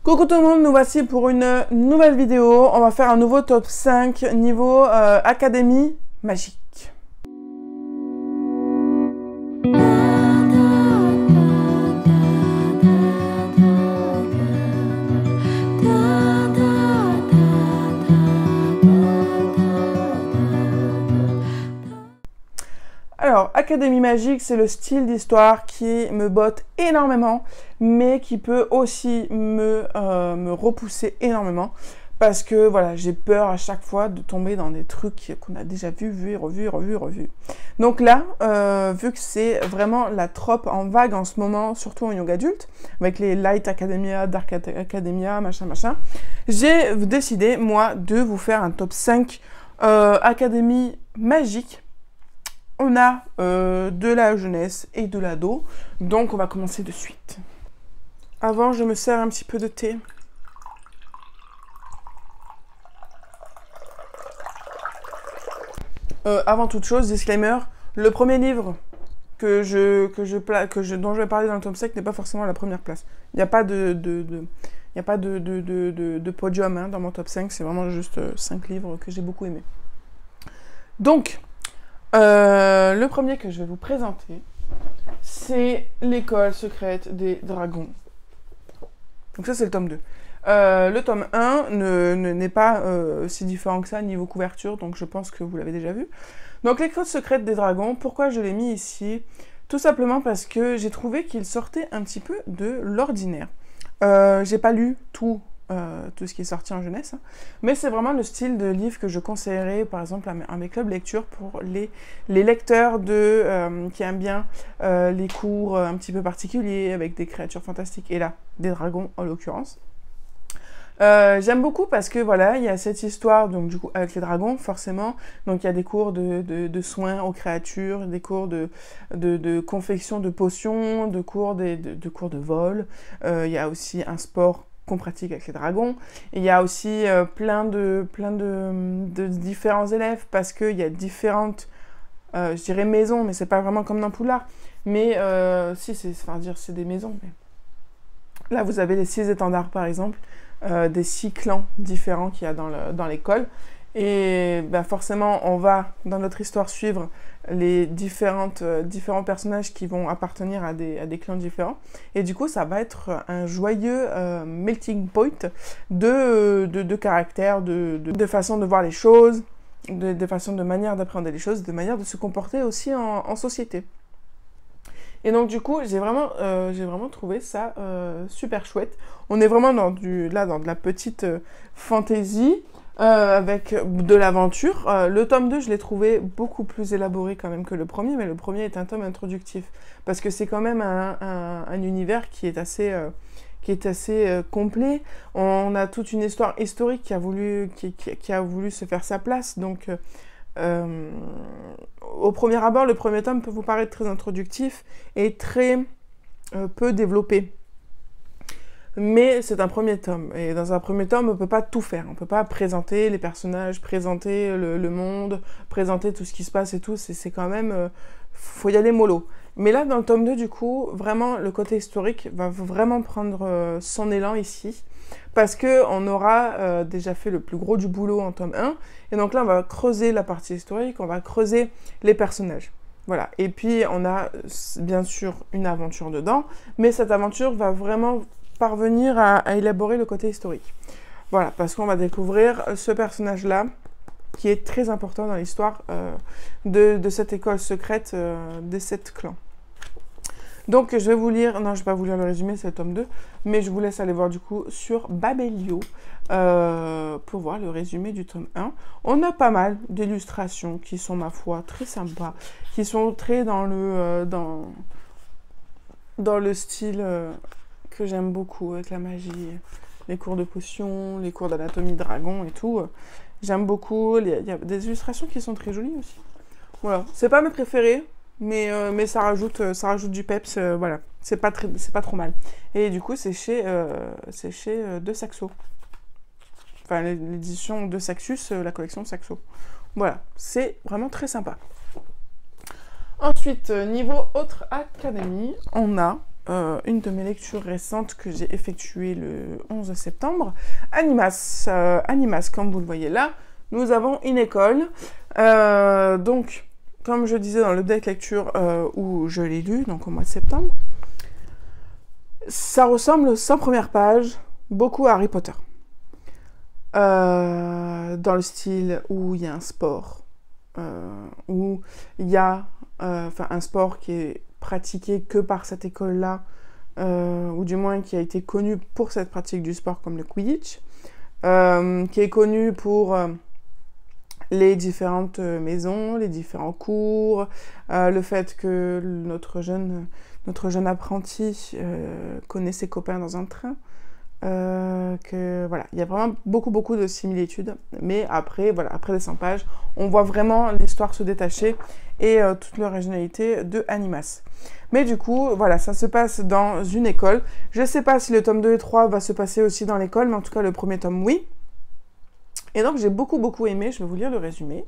Coucou tout le monde, nous voici pour une nouvelle vidéo. On va faire un nouveau top 5 niveau Académie Magique. Alors, Académie Magique, c'est le style d'histoire qui me botte énormément, mais qui peut aussi me repousser énormément. Parce que, voilà, j'ai peur à chaque fois de tomber dans des trucs qu'on a déjà vus, revus. Donc là, vu que c'est vraiment la trope en vague en ce moment, surtout en young adulte, avec les Light Academia, Dark Academia, machin, j'ai décidé, moi, de vous faire un top 5 Académie Magique. On a de la jeunesse et de l'ado, donc on va commencer de suite. Avant, je me sers un petit peu de thé. Avant toute chose, disclaimer, le premier livre dont je vais parler dans le top 5 n'est pas forcément la première place. Il n'y a pas de podium hein, dans mon top 5, c'est vraiment juste 5 livres que j'ai beaucoup aimés. Donc, le premier que je vais vous présenter, c'est l'école secrète des dragons. Donc ça, c'est le tome 2. Le tome 1 n'est pas si différent que ça niveau couverture, donc je pense que vous l'avez déjà vu. Donc l'école secrète des dragons, pourquoi je l'ai mis ici? Tout simplement parce que j'ai trouvé qu'il sortait un petit peu de l'ordinaire. J'ai pas lu tout ce qui est sorti en jeunesse, hein. Mais c'est vraiment le style de livre que je conseillerais par exemple à mes clubs lecture pour les lecteurs qui aiment bien les cours un petit peu particuliers avec des créatures fantastiques et là, des dragons en l'occurrence. J'aime beaucoup parce que voilà, il y a cette histoire donc du coup avec les dragons forcément, donc il y a des cours de soins aux créatures, des cours de confection de potions, de cours de vol, il y a aussi un sport qu'on pratique avec les dragons. Et il y a aussi plein de différents élèves parce qu'il y a différentes, je dirais maisons, mais c'est pas vraiment comme dans Poudlard. Mais si, c'est des maisons. Mais... Là, vous avez les 6 étendards par exemple, des 6 clans différents qu'il y a dans l'école. Et ben, forcément, on va dans notre histoire suivre les différents personnages qui vont appartenir à des clans différents. Et du coup, ça va être un joyeux melting point de caractères, de façon de voir les choses, de façon de manière d'appréhender les choses, de manière de se comporter aussi en société. Et donc du coup, j'ai vraiment trouvé ça super chouette. On est vraiment dans de la petite fantaisie, avec de l'aventure. Le tome 2, je l'ai trouvé beaucoup plus élaboré quand même que le premier, mais le premier est un tome introductif, parce que c'est quand même un univers qui est assez complet. On a toute une histoire historique qui a voulu se faire sa place, donc au premier abord, le premier tome peut vous paraître très introductif et très peu développé. Mais c'est un premier tome, et dans un premier tome, on ne peut pas tout faire. On ne peut pas présenter les personnages, présenter le monde, présenter tout ce qui se passe et tout. C'est quand même... faut y aller mollo. Mais là, dans le tome 2, du coup, vraiment, le côté historique va vraiment prendre son élan ici. Parce qu'on aura déjà fait le plus gros du boulot en tome 1. Et donc là, on va creuser la partie historique, on va creuser les personnages. Voilà. Et puis, on a bien sûr une aventure dedans. Mais cette aventure va vraiment parvenir à élaborer le côté historique. Voilà, parce qu'on va découvrir ce personnage-là, qui est très important dans l'histoire de cette école secrète des 7 clans. Donc je vais vous lire, non je vais pas vous lire le résumé, c'est le tome 2, mais je vous laisse aller voir du coup sur Babelio pour voir le résumé du tome 1. On a pas mal d'illustrations qui sont ma foi très sympas, qui sont très dans le style que j'aime beaucoup avec la magie, les cours de potions, les cours d'anatomie dragon et tout. J'aime beaucoup, il y a des illustrations qui sont très jolies aussi. Voilà, c'est pas mes préférés, mais ça rajoute du peps, voilà, c'est pas trop mal. Et du coup, c'est chez De Saxo. Enfin, l'édition de Saxus, la collection Saxo. Voilà, c'est vraiment très sympa. Ensuite, niveau autre académie, on a une de mes lectures récentes que j'ai effectuée le 11 septembre. Animas, Animas, comme vous le voyez là, nous avons une école. Donc, comme je disais dans le deck lecture où je l'ai lu, donc au mois de septembre, ça ressemble, sans première page, beaucoup à Harry Potter. Dans le style où il y a un sport, où il y a un sport qui est pratiqué que par cette école-là, ou du moins qui a été connu pour cette pratique du sport comme le Quidditch, qui est connu pour les différentes maisons, les différents cours, le fait que notre jeune apprenti connaît ses copains dans un train. Que voilà, il y a vraiment beaucoup de similitudes, mais après les 100 pages, on voit vraiment l'histoire se détacher et toute l'originalité de Animas. Mais du coup, voilà, ça se passe dans une école. Je sais pas si le tome 2 et 3 va se passer aussi dans l'école, mais en tout cas le premier tome, oui. Et donc j'ai beaucoup aimé, je vais vous lire le résumé.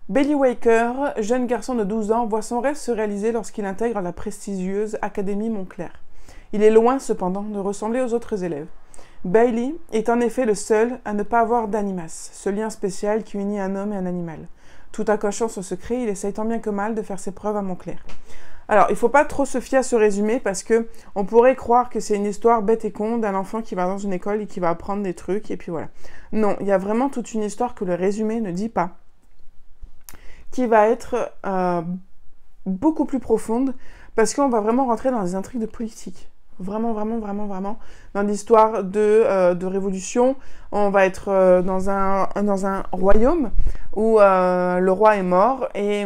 Bailey Waker, jeune garçon de 12 ans, voit son rêve se réaliser lorsqu'il intègre la prestigieuse Académie Montclair. Il est loin, cependant, de ressembler aux autres élèves. Bailey est en effet le seul à ne pas avoir d'animas, ce lien spécial qui unit un homme et un animal. Tout en cachant ce secret, il essaye tant bien que mal de faire ses preuves à Montclair. Alors, il ne faut pas trop se fier à ce résumé parce que on pourrait croire que c'est une histoire bête et con d'un enfant qui va dans une école et qui va apprendre des trucs, et puis voilà. Non, il y a vraiment toute une histoire que le résumé ne dit pas, qui va être beaucoup plus profonde, parce qu'on va vraiment rentrer dans des intrigues de politique. Vraiment, dans l'histoire de révolution. On va être dans un royaume où le roi est mort, et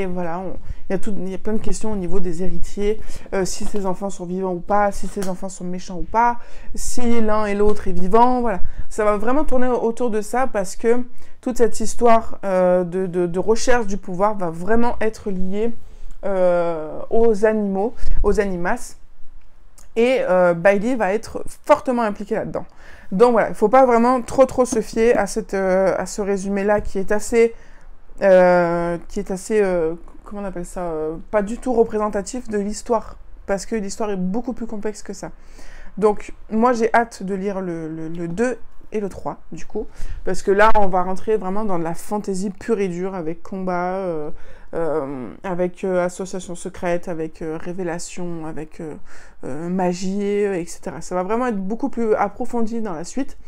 voilà, il y a plein de questions au niveau des héritiers, si ses enfants sont vivants ou pas, si ses enfants sont méchants ou pas, si l'un et l'autre est vivant, voilà. Ça va vraiment tourner autour de ça, parce que toute cette histoire de recherche du pouvoir va vraiment être liée aux animaux, aux animas. Et Bailey va être fortement impliqué là-dedans. Donc voilà, il ne faut pas vraiment trop se fier à ce résumé-là qui est assez, comment on appelle ça, pas du tout représentatif de l'histoire, parce que l'histoire est beaucoup plus complexe que ça. Donc moi j'ai hâte de lire le 2 et le 3 du coup, parce que là on va rentrer vraiment dans de la fantaisie pure et dure, avec combat, avec association secrète, avec révélation, avec magie, etc. Ça va vraiment être beaucoup plus approfondi dans la suite,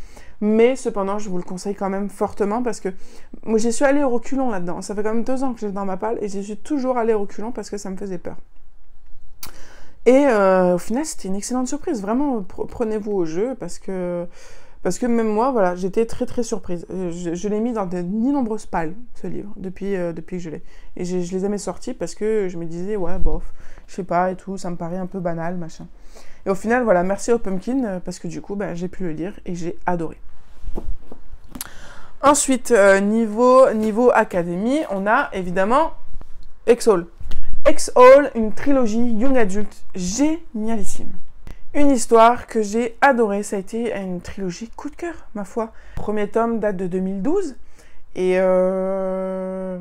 mais cependant je vous le conseille quand même fortement, parce que moi j'y suis allée au reculons là-dedans. Ça fait quand même 2 ans que j'ai dans ma palle, et j'y suis toujours allée au reculons parce que ça me faisait peur. Et au final c'était une excellente surprise, vraiment prenez-vous au jeu, parce que même moi, voilà, j'étais très surprise. Je l'ai mis dans d'innombreuses palles, ce livre, depuis que je l'ai. Et je les ai mis sortis parce que je me disais, ouais, bof, je sais pas et tout, ça me paraît un peu banal, machin. Et au final, voilà, merci au Pumpkin, parce que du coup, j'ai pu le lire et j'ai adoré. Ensuite, niveau académie, on a évidemment Exhale. Exhale, une trilogie young adulte génialissime. Une histoire que j'ai adorée, ça a été une trilogie coup de cœur, ma foi. Le premier tome date de 2012, et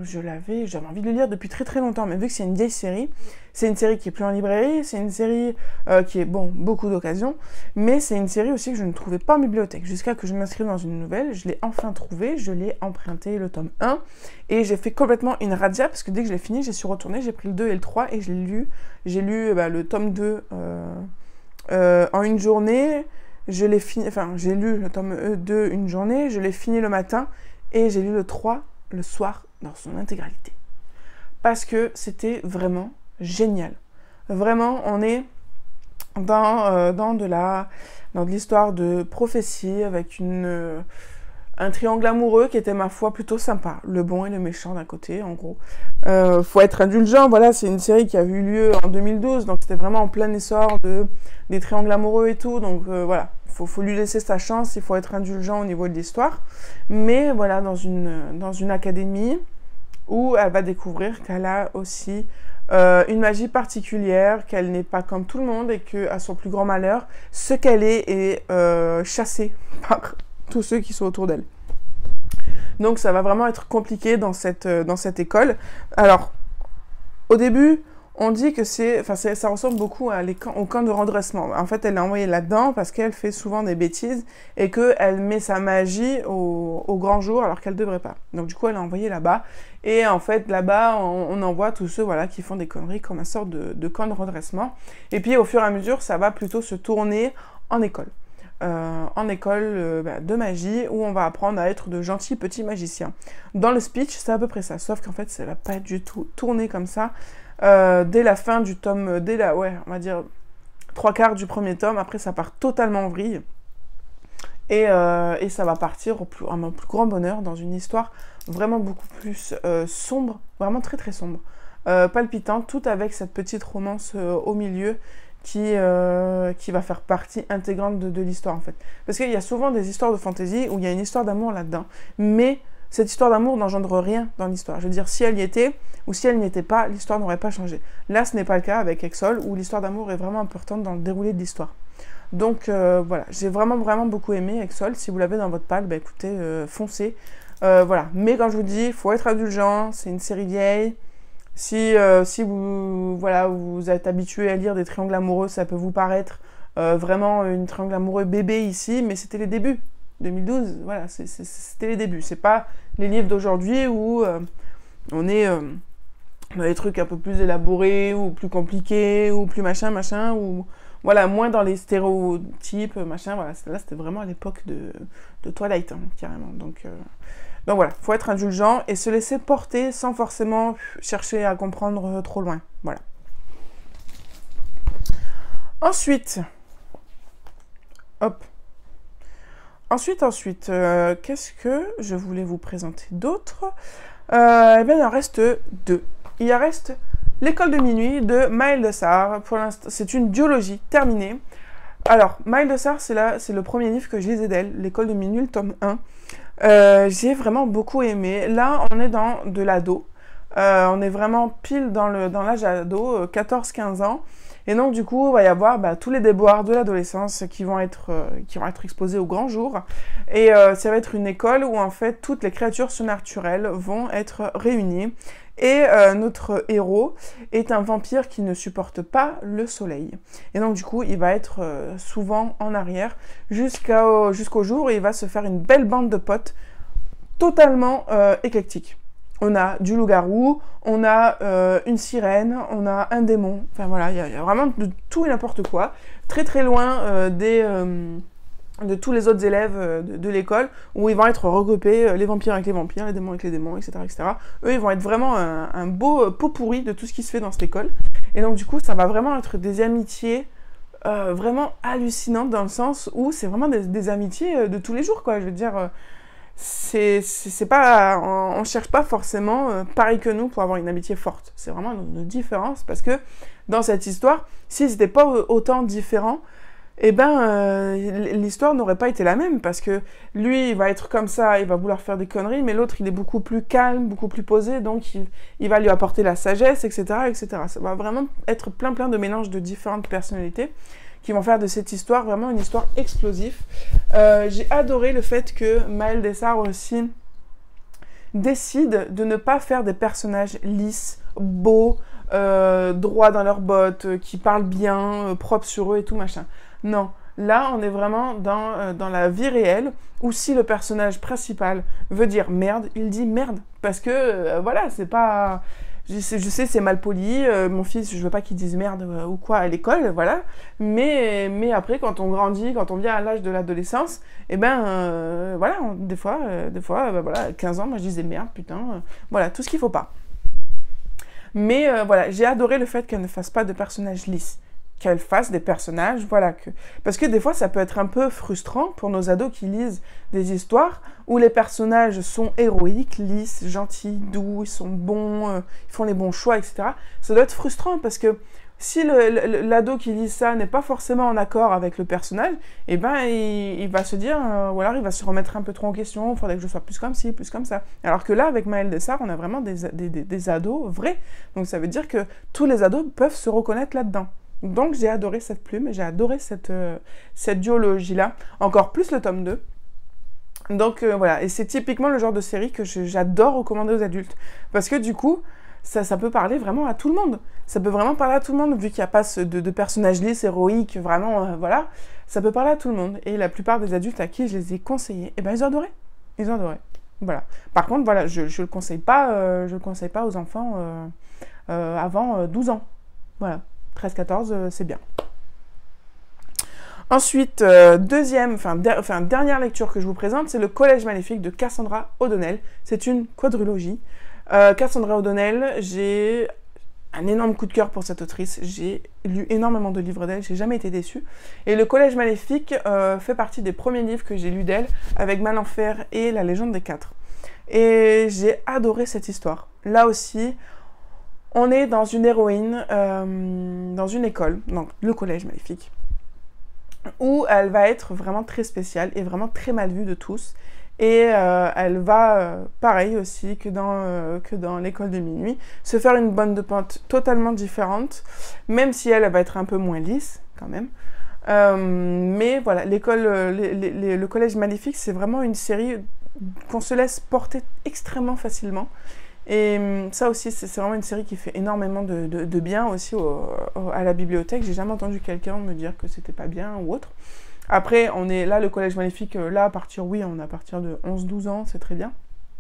j'avais envie de le lire depuis très longtemps, mais vu que c'est une vieille série, c'est une série qui est plus en librairie, c'est une série qui est, bon, beaucoup d'occasions, mais c'est une série aussi que je ne trouvais pas en bibliothèque, jusqu'à que je m'inscrive dans une nouvelle. Je l'ai enfin trouvée, je l'ai emprunté, le tome 1, et j'ai fait complètement une razzia, parce que dès que je l'ai fini, j'ai suis retournée, j'ai pris le 2 et le 3, et j'ai lu le tome 2... en une journée, j'ai lu le tome 2 une journée, je l'ai fini le matin, et j'ai lu le 3 le soir dans son intégralité. Parce que c'était vraiment génial. Vraiment, on est dans de l'histoire de prophétie, avec un triangle amoureux qui était, ma foi, plutôt sympa. Le bon et le méchant d'un côté, en gros. Faut être indulgent, voilà, c'est une série qui a eu lieu en 2012, donc c'était vraiment en plein essor des triangles amoureux et tout, donc voilà, faut lui laisser sa chance, il faut être indulgent au niveau de l'histoire. Mais voilà, dans une académie où elle va découvrir qu'elle a aussi une magie particulière, qu'elle n'est pas comme tout le monde, et qu'à son plus grand malheur, ce qu'elle est chassée par tous ceux qui sont autour d'elle. Donc ça va vraiment être compliqué dans cette école. Alors, au début, On dit que ça ressemble beaucoup au camp de redressement. En fait, elle l'a envoyé là-dedans parce qu'elle fait souvent des bêtises et qu'elle met sa magie au grand jour alors qu'elle ne devrait pas. Donc du coup, elle l'a envoyé là-bas. Et en fait, là-bas, on envoie tous ceux qui font des conneries comme une sorte de camp de redressement. Et puis, au fur et à mesure, ça va plutôt se tourner en école. De magie où on va apprendre à être de gentils petits magiciens. Dans le speech, c'est à peu près ça. Sauf qu'en fait, ça va pas du tout tourner comme ça. Dès la fin du tome, on va dire 3/4 du premier tome, après ça part totalement en vrille. Et ça va partir à mon plus grand bonheur dans une histoire vraiment beaucoup plus sombre, vraiment très très sombre, palpitante, tout avec cette petite romance au milieu qui va faire partie intégrante de l'histoire en fait. Parce qu'il y a souvent des histoires de fantasy où il y a une histoire d'amour là-dedans, mais cette histoire d'amour n'engendre rien dans l'histoire. Je veux dire, si elle y était, ou si elle n'y était pas, l'histoire n'aurait pas changé. Là, ce n'est pas le cas avec Exol, où l'histoire d'amour est vraiment importante dans le déroulé de l'histoire. Donc voilà, j'ai vraiment beaucoup aimé Exol. Si vous l'avez dans votre palle, écoutez, foncez. Voilà, mais quand je vous dis, il faut être indulgent, c'est une série vieille. Si vous êtes habitué à lire des triangles amoureux, ça peut vous paraître vraiment une triangle amoureux bébé ici, mais c'était les débuts. 2012, voilà, c'était les débuts. C'est pas les livres d'aujourd'hui où on est dans des trucs un peu plus élaborés, ou plus compliqués, ou plus machin, ou voilà, moins dans les stéréotypes, machin, voilà. Là, c'était vraiment à l'époque de Twilight, hein, carrément. Donc voilà, faut être indulgent et se laisser porter sans forcément chercher à comprendre trop loin. Voilà. Ensuite, qu'est-ce que je voulais vous présenter d'autre? Eh bien, il en reste 2. Il en reste L'école de minuit de Maëlle Dessart. Pour l'instant, c'est une duologie terminée. Alors, Maëlle Dessart, c'est le premier livre que je lisais d'elle, L'école de minuit, le tome 1. J'ai vraiment beaucoup aimé. Là, on est dans de l'ado. On est vraiment pile dans l'âge ado, 14-15 ans. Et donc, du coup, il va y avoir tous les déboires de l'adolescence qui vont être exposés au grand jour. Et ça va être une école où, en fait, toutes les créatures surnaturelles vont être réunies. Et notre héros est un vampire qui ne supporte pas le soleil. Et donc, du coup, il va être souvent en arrière jusqu'au jour où il va se faire une belle bande de potes totalement éclectiques. On a du loup-garou, on a une sirène, on a un démon. Enfin voilà, il y a vraiment de tout et n'importe quoi. Très très loin de tous les autres élèves de l'école, où ils vont être regroupés, les vampires avec les vampires, les démons avec les démons, etc. etc. Eux, ils vont être vraiment un beau pot pourri de tout ce qui se fait dans cette école. Et donc du coup, ça va vraiment être des amitiés vraiment hallucinantes, dans le sens où c'est vraiment des amitiés de tous les jours, quoi. Je veux dire... c'est pas, on cherche pas forcément pareil que nous pour avoir une amitié forte. C'est vraiment une différence, parce que dans cette histoire, s'ils n'étaient pas autant différents, eh ben l'histoire n'aurait pas été la même, parce que lui, il va être comme ça, il va vouloir faire des conneries, mais l'autre, il est beaucoup plus calme, beaucoup plus posé, donc il va lui apporter la sagesse, etc., etc. Ça va vraiment être plein de mélanges de différentes personnalités qui vont faire de cette histoire vraiment une histoire explosive. J'ai adoré le fait que Maëlle Dessart aussi décide de ne pas faire des personnages lisses, beaux, droits dans leurs bottes, qui parlent bien, propres sur eux et tout machin. Non, là on est vraiment dans la vie réelle, où si le personnage principal veut dire merde, il dit merde, parce que voilà, c'est pas... Je sais, c'est mal poli, mon fils, je veux pas qu'il dise merde ou quoi à l'école, voilà. Mais après, quand on grandit, quand on vient à l'âge de l'adolescence, eh ben, voilà, des fois, voilà, 15 ans, moi je disais merde, putain, voilà, tout ce qu'il faut pas. Mais voilà, j'ai adoré le fait qu'elle ne fasse pas de personnages lisses. Qu'elle fasse des personnages, voilà, parce que des fois, ça peut être un peu frustrant pour nos ados qui lisent des histoires où les personnages sont héroïques, lisses, gentils, doux, ils sont bons, ils font les bons choix, etc. Ça doit être frustrant, parce que si l'ado qui lit ça n'est pas forcément en accord avec le personnage, eh ben, il va se dire, ou alors il va se remettre un peu trop en question, il faudrait que je sois plus comme ci, plus comme ça. Alors que là, avec Maëlle Dessart, on a vraiment des ados vrais. Donc ça veut dire que tous les ados peuvent se reconnaître là-dedans. Donc j'ai adoré cette plume, j'ai adoré cette duologie-là, encore plus le tome 2. Donc voilà, et c'est typiquement le genre de série que j'adore recommander aux adultes, parce que du coup, ça peut parler vraiment à tout le monde. Ça peut vraiment parler à tout le monde, vu qu'il n'y a pas de personnages lisses, héroïques, vraiment, voilà. Ça peut parler à tout le monde. Et la plupart des adultes à qui je les ai conseillés, eh ben ils ont adoré. Ils ont adoré. Voilà. Par contre, voilà, je le conseille pas aux enfants avant 12 ans. Voilà. 13-14, c'est bien. Ensuite, dernière lecture que je vous présente, c'est Le Collège Maléfique de Cassandra O'Donnell. C'est une quadrilogie. Cassandra O'Donnell, j'ai un énorme coup de cœur pour cette autrice. J'ai lu énormément de livres d'elle, j'ai jamais été déçue. Et Le Collège Maléfique fait partie des premiers livres que j'ai lus d'elle, avec Malenfer et La Légende des Quatre. Et j'ai adoré cette histoire. Là aussi, on est dans une héroïne, dans une école, donc le Collège Maléfique, où elle va être vraiment très spéciale et vraiment très mal vue de tous. Et elle va, pareil aussi que dans l'école de minuit, se faire une bonne de pente totalement différente, même si elle va être un peu moins lisse, quand même. Mais voilà, le Collège Maléfique, c'est vraiment une série qu'on se laisse porter extrêmement facilement. Et ça aussi, c'est vraiment une série qui fait énormément de bien aussi à la bibliothèque. J'ai jamais entendu quelqu'un me dire que c'était pas bien ou autre. Après, on est là, le Collège Maléfique, là, à partir de 11-12 ans, c'est très bien.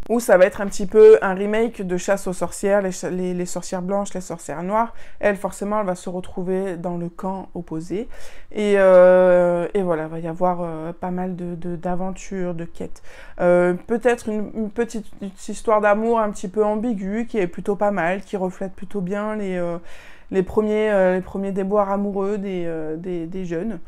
Où ça va être un petit peu un remake de Chasse aux sorcières, les sorcières blanches, les sorcières noires. Elle, forcément, elle va se retrouver dans le camp opposé. Et voilà, il va y avoir pas mal d'aventures, de quêtes. Peut-être une petite histoire d'amour un petit peu ambiguë, qui est plutôt pas mal, qui reflète plutôt bien les premiers déboires amoureux des jeunes.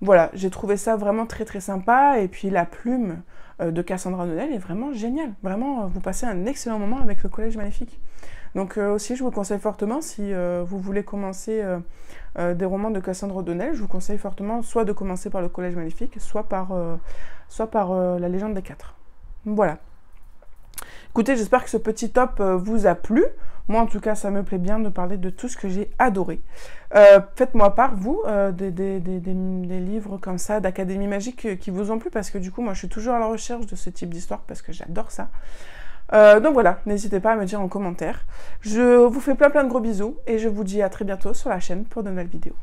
Voilà, j'ai trouvé ça vraiment très très sympa. Et puis la plume de Cassandra O'Donnell est vraiment géniale. Vraiment, vous passez un excellent moment avec le Collège Maléfique. Donc aussi, je vous conseille fortement, si vous voulez commencer des romans de Cassandra O'Donnell, je vous conseille fortement soit de commencer par le Collège Maléfique, soit par La Légende des Quatre. Voilà. Écoutez, j'espère que ce petit top vous a plu. Moi, en tout cas, ça me plaît bien de parler de tout ce que j'ai adoré. Faites-moi part, vous, des livres comme ça, d'Académie Magique qui vous ont plu, parce que du coup, moi, je suis toujours à la recherche de ce type d'histoire, parce que j'adore ça. Donc voilà, n'hésitez pas à me dire en commentaire. Je vous fais plein de gros bisous, et je vous dis à très bientôt sur la chaîne pour de nouvelles vidéos.